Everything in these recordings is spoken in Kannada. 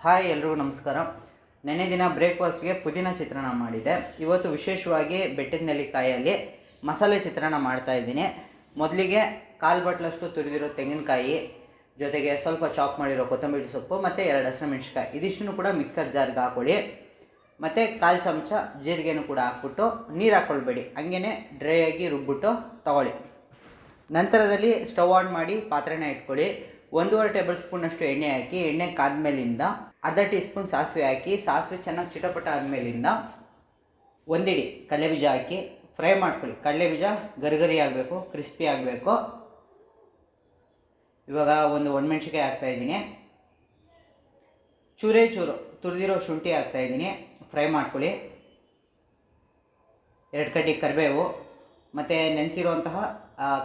ಹಾಯ್ ಎಲ್ರಿಗೂ ನಮಸ್ಕಾರ. ನೆನ್ನೆ ದಿನ ಬ್ರೇಕ್ಫಾಸ್ಟ್ಗೆ ಪುದೀನ ಚಿತ್ರಾನ್ನ ಮಾಡಿದೆ. ಇವತ್ತು ವಿಶೇಷವಾಗಿ ಬೆಟ್ಟದ ನೆಲ್ಲಿಕಾಯಲ್ಲಿ ಮಸಾಲೆ ಚಿತ್ರಾನ್ನ ಮಾಡ್ತಾಯಿದ್ದೀನಿ. ಮೊದಲಿಗೆ 1/4 ಬಟ್ಲಷ್ಟು ತುರಿದಿರೋ ತೆಂಗಿನಕಾಯಿ ಜೊತೆಗೆ ಸ್ವಲ್ಪ ಚಾಪ್ ಮಾಡಿರೋ ಕೊತ್ತಂಬರಿ ಸೊಪ್ಪು ಮತ್ತು 2 ಹಸಿಮೆಣಸಿನಕಾಯಿ ಇದಿಷ್ಟನ್ನು ಕೂಡ ಮಿಕ್ಸರ್ ಜಾರ್ಗೆ ಹಾಕೊಳ್ಳಿ. ಮತ್ತು 1/4 ಚಮಚ ಜೀರಿಗೆನೂ ಕೂಡ ಹಾಕ್ಬಿಟ್ಟು ನೀರು ಹಾಕ್ಕೊಳ್ಬೇಡಿ, ಹಂಗೇ ಡ್ರೈ ಆಗಿ ರುಬ್ಬಿಟ್ಟು ತಗೊಳ್ಳಿ. ನಂತರದಲ್ಲಿ ಸ್ಟವ್ ಆನ್ ಮಾಡಿ ಪಾತ್ರೆನ ಇಟ್ಕೊಳ್ಳಿ. 1.5 ಟೇಬಲ್ ಸ್ಪೂನಷ್ಟು ಎಣ್ಣೆ ಹಾಕಿ, ಎಣ್ಣೆ ಕಾದ್ಮೇಲಿಂದ ಅರ್ಧ ಟೀ ಸ್ಪೂನ್ ಸಾಸಿವೆ ಹಾಕಿ, ಸಾಸಿವೆ ಚೆನ್ನಾಗಿ ಚಿಟಪಟ ಆದಮೇಲಿಂದ ಒಂದಿಡಿ ಕಡಲೆಬೀಜ ಹಾಕಿ ಫ್ರೈ ಮಾಡ್ಕೊಳ್ಳಿ. ಕಡಲೆಬೀಜ ಗರಿಗರಿ ಆಗಬೇಕು, ಕ್ರಿಸ್ಪಿ ಆಗಬೇಕು. ಇವಾಗ ಒಂದು ಒಣಮೆಣ್ಸಿಕಾಯಿ ಹಾಕ್ತಾಯಿದ್ದೀನಿ, ಚೂರು ತುರಿದಿರೋ ಶುಂಠಿ ಹಾಕ್ತಾಯಿದ್ದೀನಿ, ಫ್ರೈ ಮಾಡ್ಕೊಳ್ಳಿ. 2 ಕಡ್ಡಿ ಕರಿಬೇವು ಮತ್ತು ನೆನೆಸಿರುವಂತಹ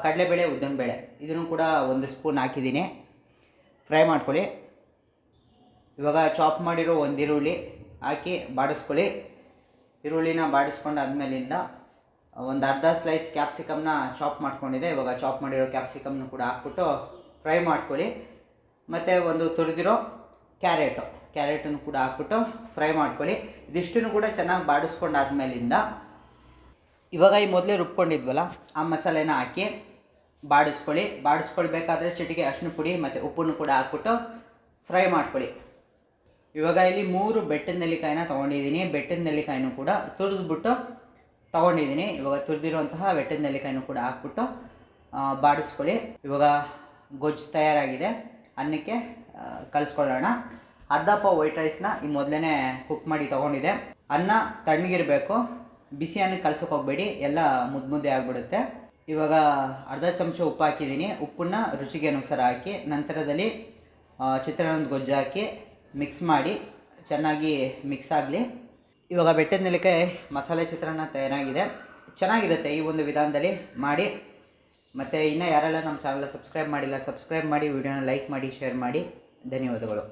ಕಡಲೆಬೇಳೆ ಉದ್ದಿನಬೇಳೆ ಇದನ್ನು ಕೂಡ 1 ಸ್ಪೂನ್ ಹಾಕಿದ್ದೀನಿ, ಫ್ರೈ ಮಾಡ್ಕೊಳ್ಳಿ. ಇವಾಗ ಚಾಪ್ ಮಾಡಿರೋ ಒಂದು ಈರುಳ್ಳಿ ಹಾಕಿ ಬಾಡಿಸ್ಕೊಳ್ಳಿ. ಈರುಳ್ಳಿನ ಬಾಡಿಸ್ಕೊಂಡಾದ್ಮೇಲಿಂದ ಒಂದು ಅರ್ಧ ಸ್ಲೈಸ್ ಕ್ಯಾಪ್ಸಿಕಮ್ನ ಚಾಪ್ ಮಾಡ್ಕೊಂಡಿದೆ. ಇವಾಗ ಚಾಪ್ ಮಾಡಿರೋ ಕ್ಯಾಪ್ಸಿಕಮ್ನ ಕೂಡ ಹಾಕ್ಬಿಟ್ಟು ಫ್ರೈ ಮಾಡ್ಕೊಳ್ಳಿ. ಮತ್ತು ಒಂದು ತುರಿದಿರೋ ಕ್ಯಾರೆಟನ್ನು ಕೂಡ ಹಾಕ್ಬಿಟ್ಟು ಫ್ರೈ ಮಾಡ್ಕೊಳ್ಳಿ. ಇದಿಷ್ಟನ್ನು ಕೂಡ ಚೆನ್ನಾಗಿ ಬಾಡಿಸ್ಕೊಂಡಾದ್ಮೇಲಿಂದ ಇವಾಗ ಈ ಮೊದಲೇ ರುಬ್ಕೊಂಡಿದ್ವಲ್ಲ ಆ ಮಸಾಲೆನ ಹಾಕಿ ಬಾಡಿಸ್ಕೊಳ್ಬೇಕಾದ್ರೆ ಚಿಟಿಕೆ ಅರಿಶಿನ ಪುಡಿ ಮತ್ತು ಉಪ್ಪನ್ನು ಕೂಡ ಹಾಕ್ಬಿಟ್ಟು ಫ್ರೈ ಮಾಡ್ಕೊಳ್ಳಿ. ಇವಾಗ ಇಲ್ಲಿ 3 ಬೆಟ್ಟದ ನೆಲ್ಲಿಕಾಯಿನ ತೊಗೊಂಡಿದ್ದೀನಿ. ಬೆಟ್ಟದ ನೆಲ್ಲಿಕಾಯಿನೂ ಕೂಡ ತುರಿದ್ಬಿಟ್ಟು ತೊಗೊಂಡಿದ್ದೀನಿ. ಇವಾಗ ತುರಿದಿರುವಂತಹ ಬೆಟ್ಟದ ನೆಲ್ಲಿಕಾಯಿನೂ ಕೂಡ ಹಾಕ್ಬಿಟ್ಟು ಬಾಡಿಸ್ಕೊಳ್ಳಿ. ಇವಾಗ ಗೊಜ್ಜು ತಯಾರಾಗಿದೆ, ಅನ್ನಕ್ಕೆ ಕಲಿಸ್ಕೊಳ್ಳೋಣ. ಅರ್ಧ ಪಾವು ವೈಟ್ ರೈಸ್ನ ಈ ಮೊದಲೇ ಕುಕ್ ಮಾಡಿ ತೊಗೊಂಡಿದೆ. ಅನ್ನ ತಣ್ಣಗಿರಬೇಕು, ಬಿಸಿ ಅನ್ನಕ್ಕೆ ಕಲ್ಸೋಕೆ ಹೋಗಬೇಡಿ, ಎಲ್ಲ ಮುದ್ದೆ ಆಗಿಬಿಡುತ್ತೆ. ಇವಾಗ ಅರ್ಧ ಚಮಚ ಉಪ್ಪು ಹಾಕಿದ್ದೀನಿ. ಉಪ್ಪನ್ನ ರುಚಿಗೆ ಅನುಸಾರ ಹಾಕಿ ನಂತರದಲ್ಲಿ ಚಿತ್ರಾನ್ನದ ಗೊಜ್ಜು ಹಾಕಿ ಮಿಕ್ಸ್ ಮಾಡಿ ಚೆನ್ನಾಗಿ ಮಿಕ್ಸ್ ಆಗಲಿ. ಇವಾಗ ಬೆಟ್ಟದ ನೆಲ್ಲಿಕಾಯಿ ಮಸಾಲೆ ಚಿತ್ರಾನ್ನ ತಯಾರಾಗಿದೆ. ಚೆನ್ನಾಗಿರುತ್ತೆ ಈ ಒಂದು ವಿಧಾನದಲ್ಲಿ ಮಾಡಿ. ಮತ್ತು ಇನ್ನೂ ಯಾರೆಲ್ಲ ನಮ್ಮ ಚಾನಲ್ ಸಬ್ಸ್ಕ್ರೈಬ್ ಮಾಡಿಲ್ಲ, ಸಬ್ಸ್ಕ್ರೈಬ್ ಮಾಡಿ, ವಿಡಿಯೋನ ಲೈಕ್ ಮಾಡಿ, ಶೇರ್ ಮಾಡಿ. ಧನ್ಯವಾದಗಳು.